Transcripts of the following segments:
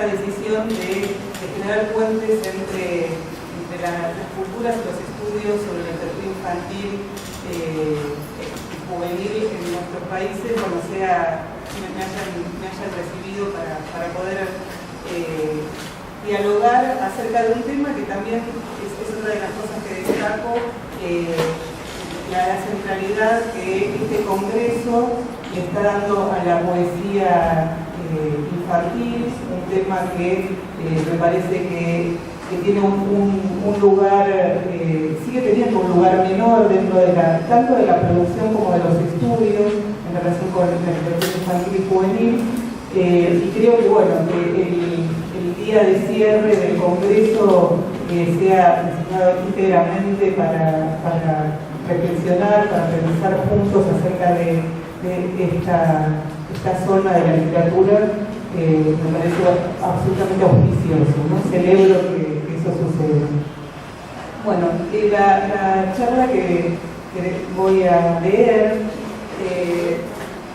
esta decisión de generar puentes entre las culturas y los estudios sobre la literatura infantil y juvenil en nuestros países, bueno, me hayan recibido para poder dialogar acerca de un tema que también es otra de las cosas que destaco, la centralidad que este congreso le está dando a la poesía infantil, un tema que me parece que tiene un lugar, sigue teniendo un lugar menor dentro de tanto de la producción como de los estudios en relación con la literatura infantil y juvenil, y creo que bueno, que el día de cierre del congreso sea designado íntegramente para reflexionar, para pensar juntos acerca de esta zona de la literatura, me parece absolutamente auspicioso, ¿no? Celebro que eso suceda. Bueno, la charla que voy a leer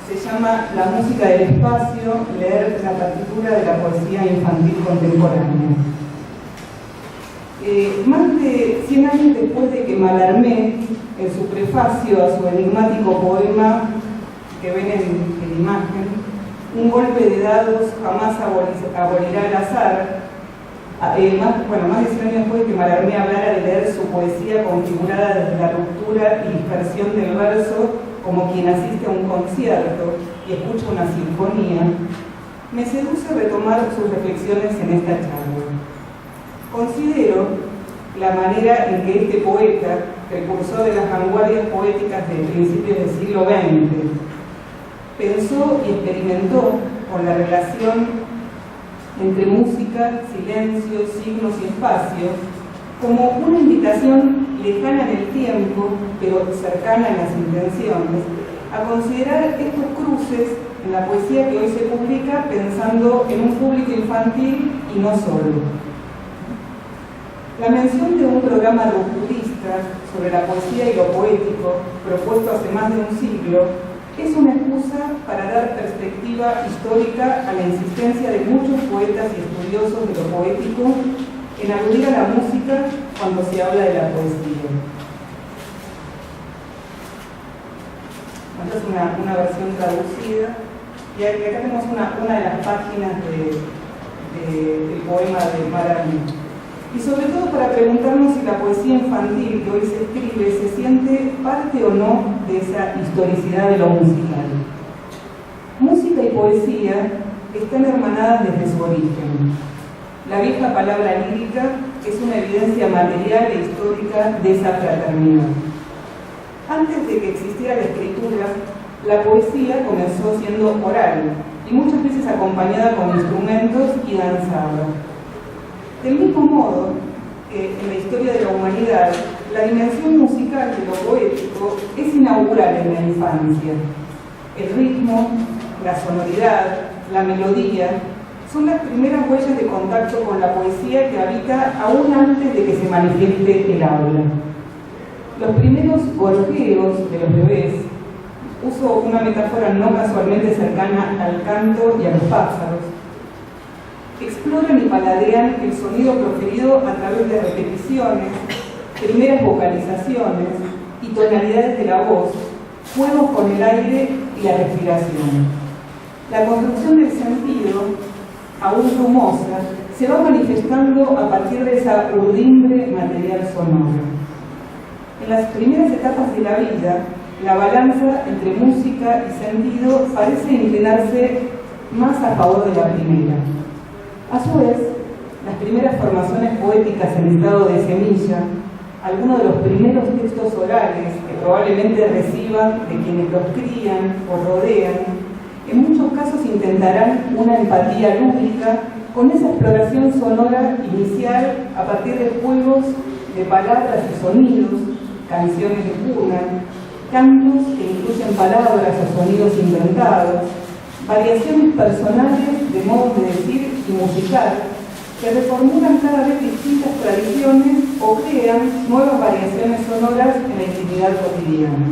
se llama La música del espacio, leer la partitura de la poesía infantil contemporánea. Más de 100 años después de que Mallarmé, en su prefacio a su enigmático poema que ven en imagen, Un golpe de dados jamás abolirá el azar, más de 100 años después de que Mallarmé hablara de leer su poesía configurada desde la ruptura y dispersión del verso como quien asiste a un concierto y escucha una sinfonía, me seduce retomar sus reflexiones en esta charla. Considero la manera en que este poeta, precursor de las vanguardias poéticas de principios del siglo XX, pensó y experimentó con la relación entre música, silencio, signos y espacio, como una invitación lejana en el tiempo, pero cercana en las intenciones, a considerar estos cruces en la poesía que hoy se publica pensando en un público infantil y no solo. La mención de un programa rupturista sobre la poesía y lo poético, propuesto hace más de un siglo, es una excusa para dar perspectiva histórica a la insistencia de muchos poetas y estudiosos de lo poético en aludir a la música cuando se habla de la poesía. Esta es una versión traducida, y acá tenemos una de las páginas del poema de Mallarmé. Y sobre todo para preguntarnos si la poesía infantil que hoy se escribe se siente parte o no de esa historicidad de lo musical. Música y poesía están hermanadas desde su origen. La vieja palabra lírica es una evidencia material e histórica de esa fraternidad. Antes de que existiera la escritura, la poesía comenzó siendo oral y muchas veces acompañada con instrumentos y danzada. Del mismo modo, en la historia de la humanidad, la dimensión musical de lo poético es inaugural en la infancia. El ritmo, la sonoridad, la melodía son las primeras huellas de contacto con la poesía que habita aún antes de que se manifieste el habla. Los primeros gorjeos de los bebés, uso una metáfora no casualmente cercana al canto y a los pájaros, exploran y paladean el sonido proferido a través de repeticiones, primeras vocalizaciones y tonalidades de la voz, juegos con el aire y la respiración. La construcción del sentido, aún brumosa, se va manifestando a partir de esa urdimbre material sonora. En las primeras etapas de la vida, la balanza entre música y sentido parece inclinarse más a favor de la primera. A su vez, las primeras formaciones poéticas en estado de semilla, algunos de los primeros textos orales que probablemente reciban de quienes los crían o rodean, en muchos casos intentarán una empatía lúdica con esa exploración sonora inicial a partir de juegos de palabras y sonidos, canciones de cuna, cantos que incluyen palabras o sonidos inventados, variaciones personales de modos de decir y musical que reformulan cada vez distintas tradiciones o crean nuevas variaciones sonoras en la intimidad cotidiana.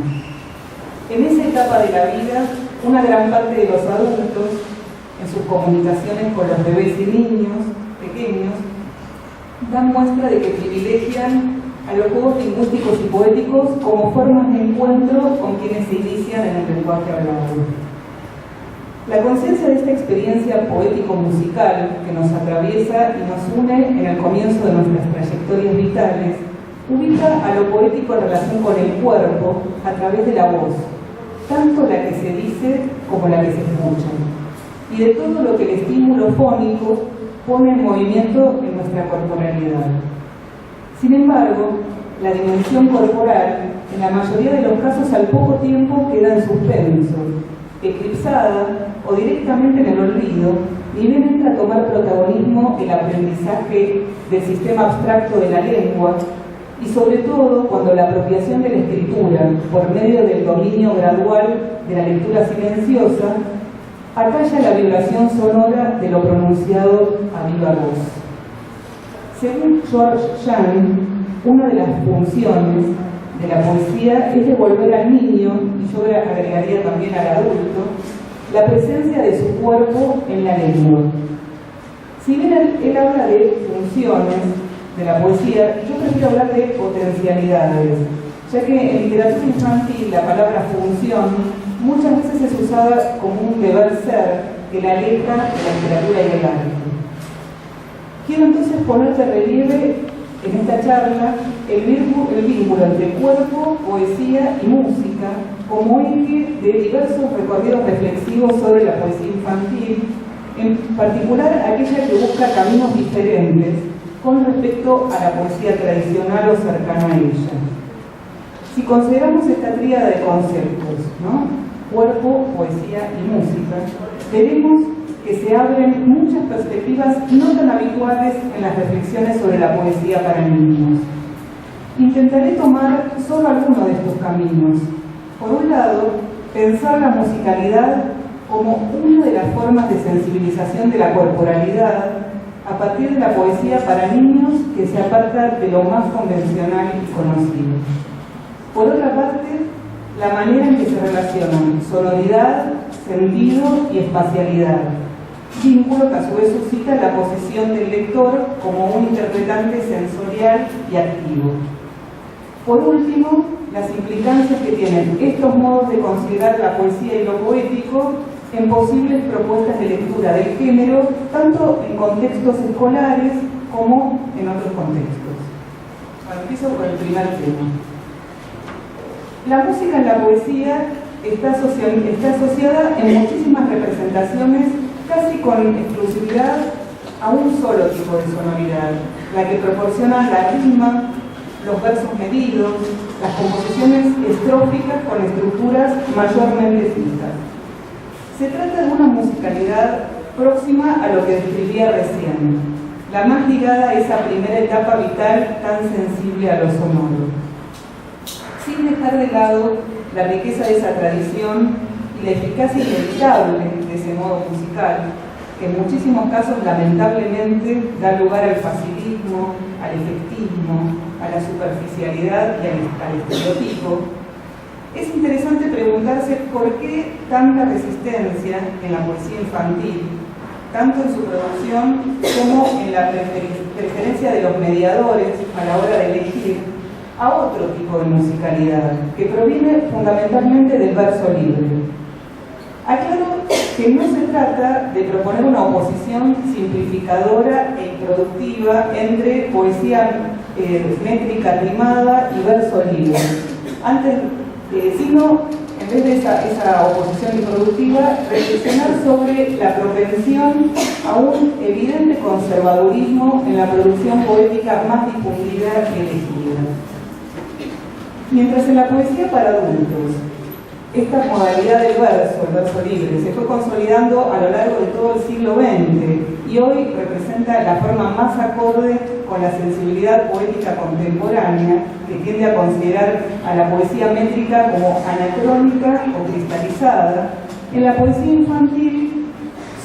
En esa etapa de la vida, una gran parte de los adultos en sus comunicaciones con los bebés y niños pequeños, dan muestra de que privilegian a los juegos lingüísticos y poéticos como formas de encuentro con quienes se inician en el lenguaje hablado. La conciencia de esta experiencia poético-musical que nos atraviesa y nos une en el comienzo de nuestras trayectorias vitales, ubica a lo poético en relación con el cuerpo a través de la voz, tanto la que se dice como la que se escucha, y de todo lo que el estímulo fónico pone en movimiento en nuestra corporalidad. Sin embargo, la dimensión corporal, en la mayoría de los casos al poco tiempo queda en suspenso, eclipsada o directamente en el olvido, ni bien entra a tomar protagonismo el aprendizaje del sistema abstracto de la lengua, y sobre todo cuando la apropiación de la escritura, por medio del dominio gradual de la lectura silenciosa, acalla la vibración sonora de lo pronunciado a viva voz. Según George Young, una de las funciones de la poesía es devolver al niño, y yo agregaría también al adulto, la presencia de su cuerpo en la lengua. Si bien él habla de funciones de la poesía, yo prefiero hablar de potencialidades, ya que en literatura infantil la palabra función muchas veces es usada como un deber ser que la aleja de la literatura y el arte. Quiero entonces poner de relieve en esta charla el vínculo entre cuerpo, poesía y música como eje de diversos recorridos reflexivos sobre la poesía infantil, en particular aquella que busca caminos diferentes con respecto a la poesía tradicional o cercana a ella. Si consideramos esta tríada de conceptos, ¿no?, cuerpo, poesía y música, veremos que se abren muchas perspectivas no tan habituales en las reflexiones sobre la poesía para niños. Intentaré tomar solo alguno de estos caminos. Por un lado, pensar la musicalidad como una de las formas de sensibilización de la corporalidad a partir de la poesía para niños que se aparta de lo más convencional y conocido. Por otra parte, la manera en que se relacionan sonoridad, sentido y espacialidad, vínculo que a su vez suscita la posición del lector como un interpretante sensorial y activo. Por último, las implicancias que tienen estos modos de considerar la poesía y lo poético en posibles propuestas de lectura del género, tanto en contextos escolares como en otros contextos. Empiezo por el primer tema. La música en la poesía está asociada en muchísimas representaciones, casi con exclusividad, a un solo tipo de sonoridad, la que proporciona la rima, los versos medidos, las composiciones estróficas con estructuras mayormente fijas. Se trata de una musicalidad próxima a lo que describía recién, la más ligada a esa primera etapa vital tan sensible a lo sonoro, sin dejar de lado la riqueza de esa tradición y la eficacia inevitable de ese modo musical, que en muchísimos casos lamentablemente da lugar al facilismo, al efectismo, a la superficialidad y al estereotipo. Es interesante preguntarse por qué tanta resistencia en la poesía infantil, tanto en su producción como en la preferencia de los mediadores a la hora de elegir a otro tipo de musicalidad, que proviene fundamentalmente del verso libre. Aclaro que no se trata de proponer una oposición simplificadora e improductiva entre poesía métrica rimada y verso libre, sino, en vez de esa oposición improductiva, reflexionar sobre la propensión a un evidente conservadurismo en la producción poética más difundida y elegida. Mientras en la poesía para adultos, esta modalidad del verso, el verso libre, se fue consolidando a lo largo de todo el siglo XX y hoy representa la forma más acorde con la sensibilidad poética contemporánea, que tiende a considerar a la poesía métrica como anacrónica o cristalizada. En la poesía infantil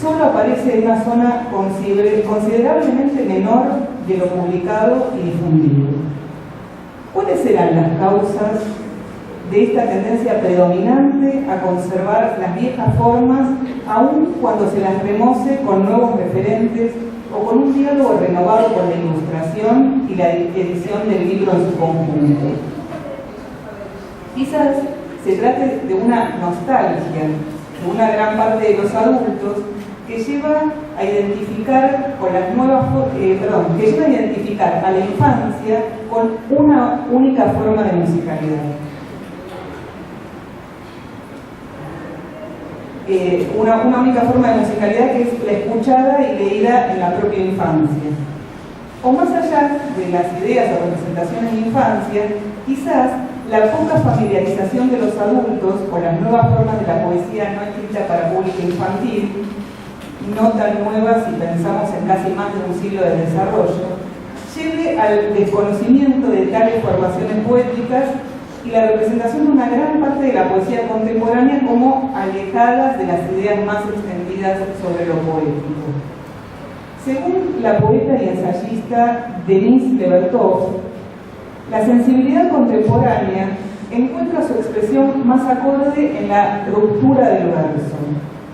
solo aparece en una zona considerablemente menor de lo publicado y difundido. ¿Cuáles serán las causas de esta tendencia predominante a conservar las viejas formas, aun cuando se las remoce con nuevos referentes o con un diálogo renovado con la ilustración y la edición del libro en su conjunto. Quizás se trate de una nostalgia de una gran parte de los adultos que lleva a identificar con las nuevas, que lleva a identificar a la infancia con una única forma de musicalidad. Una única forma de musicalidad que es la escuchada y leída en la propia infancia. O más allá de las ideas o representaciones de infancia, quizás la poca familiarización de los adultos con las nuevas formas de la poesía no escrita para público infantil, no tan nuevas si pensamos en casi más de un siglo de desarrollo, lleve al desconocimiento de tales formaciones poéticas y la representación de una gran parte de la poesía contemporánea como alejadas de las ideas más extendidas sobre lo poético. Según la poeta y ensayista Denise Levertov, la sensibilidad contemporánea encuentra su expresión más acorde en la ruptura del verso,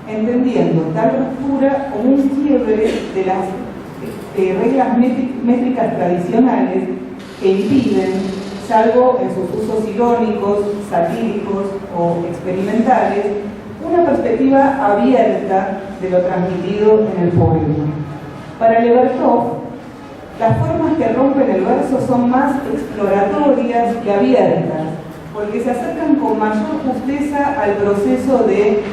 entendiendo tal ruptura como un quiebre de las reglas métricas tradicionales que impiden, salvo en sus usos irónicos, satíricos o experimentales, una perspectiva abierta de lo transmitido en el poema. Para Levertov, las formas que rompen el verso son más exploratorias y abiertas, porque se acercan con mayor justeza al proceso de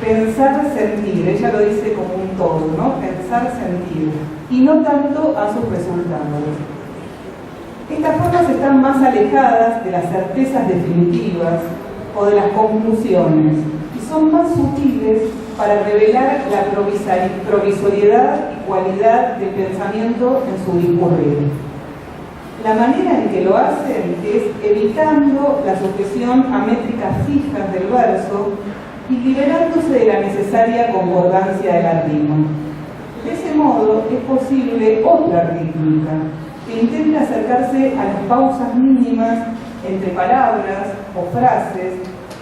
pensar-sentir. Ella lo dice como un todo, ¿no? Pensar-sentir, y no tanto a sus resultados. Estas formas están más alejadas de las certezas definitivas o de las conclusiones, y son más sutiles para revelar la provisoriedad y cualidad del pensamiento en su discurrir. La manera en que lo hacen es evitando la sujeción a métricas fijas del verso y liberándose de la necesaria concordancia de la rima. De ese modo es posible otra rítmica que intenta acercarse a las pausas mínimas entre palabras o frases,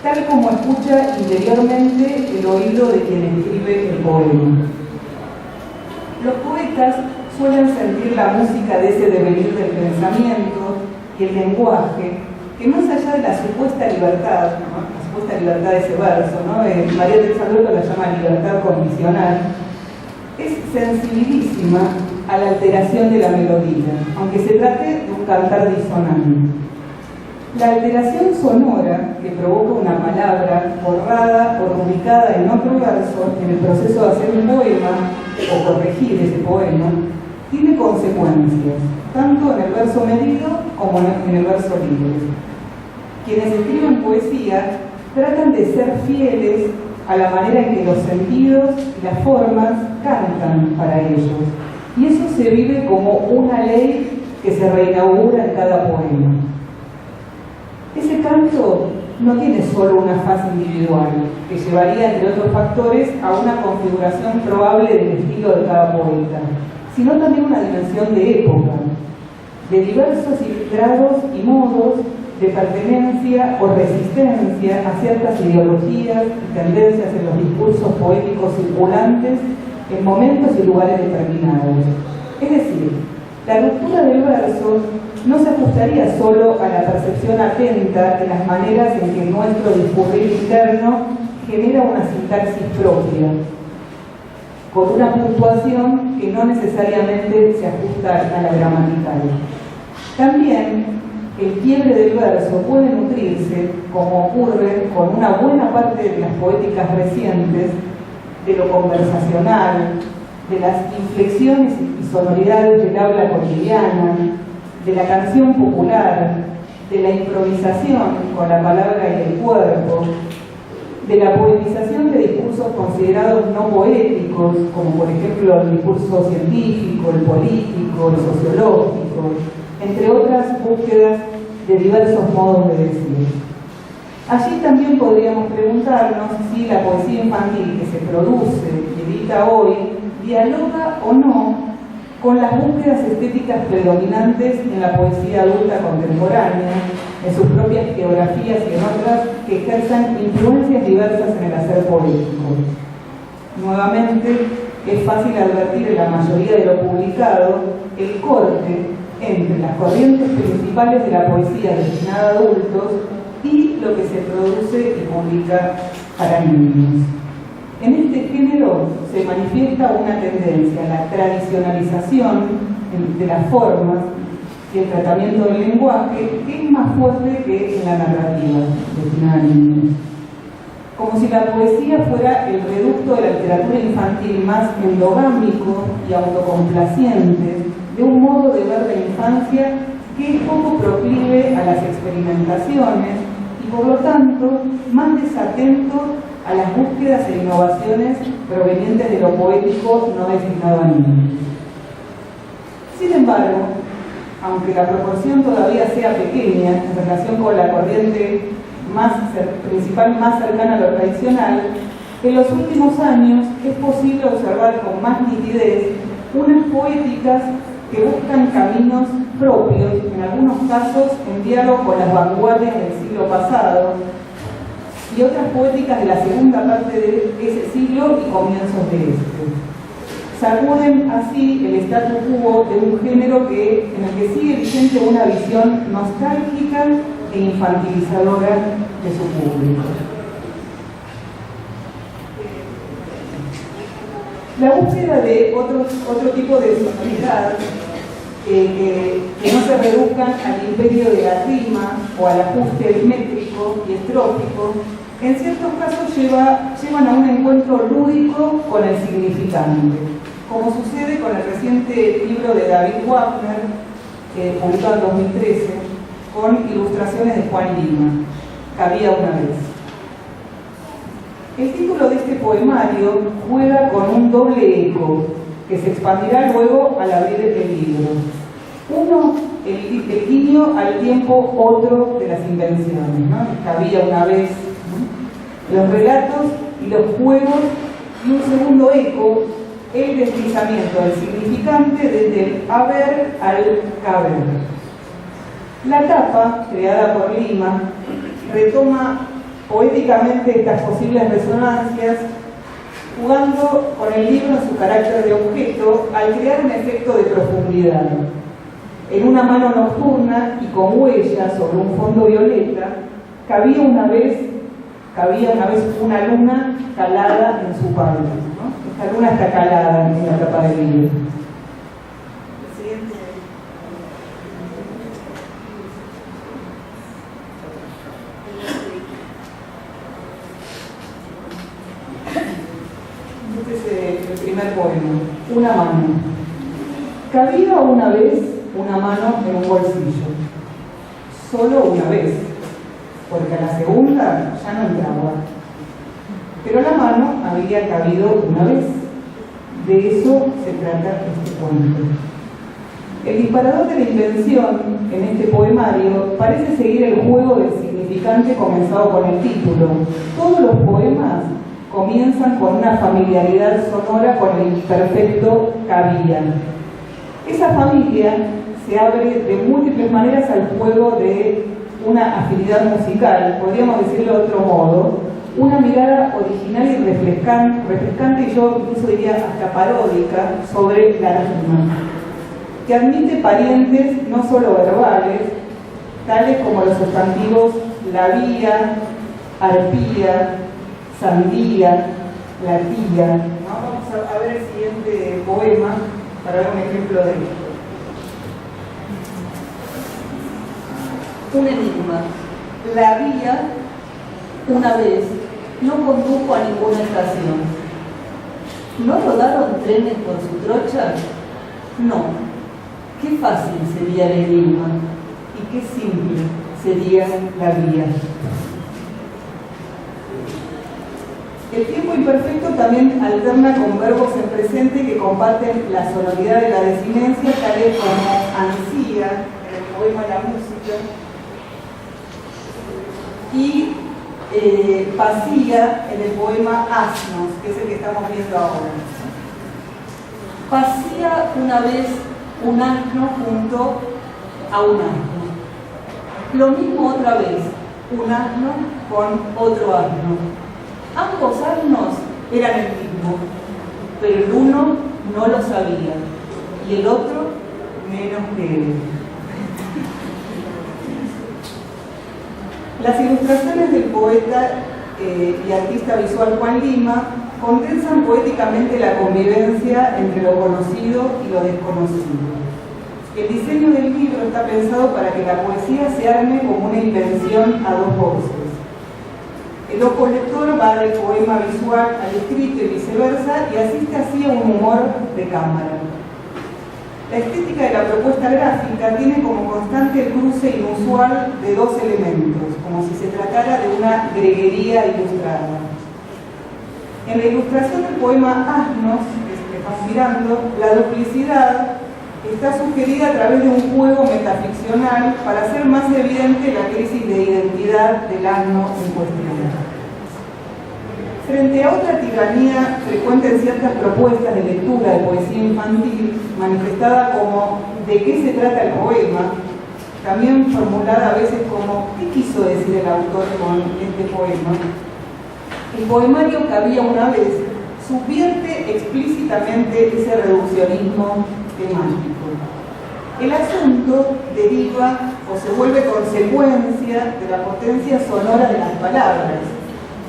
tal como escucha interiormente el oído de quien escribe el poema. Los poetas suelen sentir la música de ese devenir del pensamiento y el lenguaje, que más allá de la supuesta libertad, ¿no? La supuesta libertad de ese verso, ¿no? María Teresa Groto la llama libertad condicional, es sensibilísima a la alteración de la melodía, aunque se trate de un cantar disonante. La alteración sonora que provoca una palabra borrada o ubicada en otro verso en el proceso de hacer un poema o corregir ese poema tiene consecuencias, tanto en el verso medido como en el verso libre. Quienes escriben poesía tratan de ser fieles a la manera en que los sentidos y las formas cantan para ellos, y eso se vive como una ley que se reinaugura en cada poema. Ese canto no tiene solo una fase individual, que llevaría, entre otros factores, a una configuración probable del estilo de cada poeta, sino también una dimensión de época, de diversos grados y modos de pertenencia o resistencia a ciertas ideologías y tendencias en los discursos poéticos circulantes en momentos y lugares determinados. Es decir, la ruptura del verso no se ajustaría solo a la percepción atenta de las maneras en que nuestro discurrir interno genera una sintaxis propia, con una puntuación que no necesariamente se ajusta a la gramatical. También el quiebre del verso puede nutrirse, como ocurre con una buena parte de las poéticas recientes, de lo conversacional, de las inflexiones y sonoridades del habla cotidiana, de la canción popular, de la improvisación con la palabra y el cuerpo, de la poetización de discursos considerados no poéticos, como por ejemplo el discurso científico, el político, el sociológico, entre otras búsquedas de diversos modos de decir. Allí también podríamos preguntarnos si la poesía infantil que se produce y edita hoy dialoga o no con las búsquedas estéticas predominantes en la poesía adulta contemporánea en sus propias geografías y en otras que ejerzan influencias diversas en el hacer político. Nuevamente, es fácil advertir en la mayoría de lo publicado el corte entre las corrientes principales de la poesía destinada a adultos y lo que se produce y publica para niños. En este género se manifiesta una tendencia a la tradicionalización de las formas y el tratamiento del lenguaje, que es más fuerte que en la narrativa destinada a niños. Como si la poesía fuera el reducto de la literatura infantil más endogámico y autocomplaciente, de un modo de ver la infancia que es poco proclive a las experimentaciones y por lo tanto más desatento a las búsquedas e innovaciones provenientes de lo poético no destinado a niños. Sin embargo, aunque la proporción todavía sea pequeña en relación con la corriente principal más cercana a lo tradicional, en los últimos años es posible observar con más nitidez unas poéticas que buscan caminos propios, en algunos casos en diálogo con las vanguardias del siglo pasado, y otras poéticas de la segunda parte de ese siglo y comienzos de este. Sacuden así el statu quo de un género en el que sigue vigente una visión nostálgica e infantilizadora de su público. La búsqueda de otro tipo de sonoridad que no se reduzcan al imperio de la rima o al ajuste métrico y estrófico, en ciertos casos llevan a un encuentro lúdico con el significante, como sucede con el reciente libro de David Wagner, publicado en 2013, con ilustraciones de Juan Lima, Cabía una vez. El título de este poemario juega con un doble eco que se expandirá luego al abrir el libro. Uno, el guiño al tiempo, otro de las invenciones, ¿no? Cabía una vez, ¿no? Los relatos y los juegos, y un segundo eco, el deslizamiento del significante desde el haber al caber. La tapa, creada por Lima, retoma poéticamente estas posibles resonancias, jugando con el libro en su carácter de objeto al crear un efecto de profundidad. En una mano nocturna y con huellas sobre un fondo violeta, cabía una vez una luna calada en su palma, ¿no? Esta luna está calada en la tapa del libro. Poema, una mano. Cabía una vez una mano en un bolsillo, solo una vez, porque a la segunda ya no entraba. Pero la mano había cabido una vez. De eso se trata este cuento. El disparador de la invención en este poemario parece seguir el juego del significante comenzado con el título. Todos los poemas comienzan con una familiaridad sonora con el imperfecto cabía. Esa familia se abre de múltiples maneras al juego de una afinidad musical, podríamos decirlo de otro modo, una mirada original y refrescante, y yo incluso diría hasta paródica, sobre la rima, que admite parientes no solo verbales, tales como los sustantivos lavía, arpía, sandía, latilla. ¿No? Vamos a ver el siguiente poema para ver un ejemplo de esto. Un enigma. La vía, una vez, no condujo a ninguna estación. ¿No rodaron trenes con su trocha? No. Qué fácil sería el enigma y qué simple sería la vía. El tiempo imperfecto también alterna con verbos en presente que comparten la sonoridad de la desinencia, tales como ansía, en el poema La música, y pasía, en el poema Asnos, que es el que estamos viendo ahora. Pasía una vez un asno junto a un asno. Lo mismo otra vez, un asno con otro asno. Ambos asnos eran el mismo, pero el uno no lo sabía y el otro menos que él. Las ilustraciones del poeta y artista visual Juan Lima condensan poéticamente la convivencia entre lo conocido y lo desconocido. El diseño del libro está pensado para que la poesía se arme como una invención a dos voces. El ojo lector va del poema visual al escrito y viceversa y asiste así a un humor de cámara. La estética de la propuesta gráfica tiene como constante el cruce inusual de dos elementos, como si se tratara de una greguería ilustrada. En la ilustración del poema Asnos, que estamos mirando, la duplicidad está sugerida a través de un juego metaficcional para hacer más evidente la crisis de identidad del asno en cuestión. Frente a otra tiranía frecuente en ciertas propuestas de lectura de poesía infantil, manifestada como ¿de qué se trata el poema?, también formulada a veces como ¿qué quiso decir el autor con este poema?, el poemario que había una vez subvierte explícitamente ese reduccionismo temático. El asunto deriva o se vuelve consecuencia de la potencia sonora de las palabras.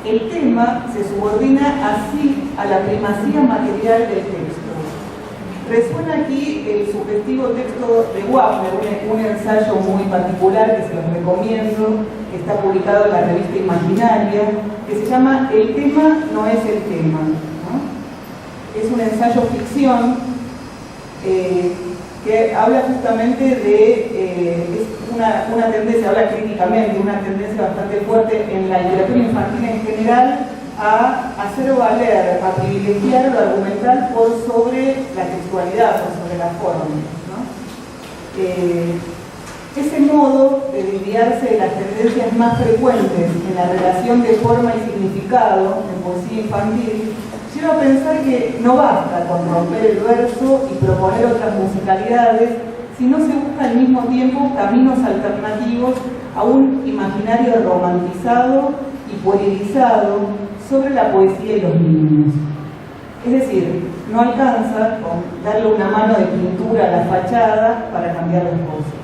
El tema se subordina así a la primacía material del texto. Resuena aquí el sugestivo texto de Wagner, un ensayo muy particular que se los recomiendo, que está publicado en la revista Imaginaria, que se llama El tema no es el tema, ¿no? Es un ensayo ficción que habla justamente de una tendencia, habla críticamente, una tendencia bastante fuerte en la literatura infantil en general a hacer valer, a privilegiar lo argumental por sobre la textualidad, por sobre la forma, ¿no? Ese modo de desviarse de las tendencias más frecuentes en la relación de forma y significado en poesía infantil lleva a pensar que no basta con romper el verso y proponer otras musicalidades, sino se busca al mismo tiempo caminos alternativos a un imaginario romantizado y puerilizado sobre la poesía y los niños. Es decir, no alcanza con darle una mano de pintura a la fachada para cambiar las cosas.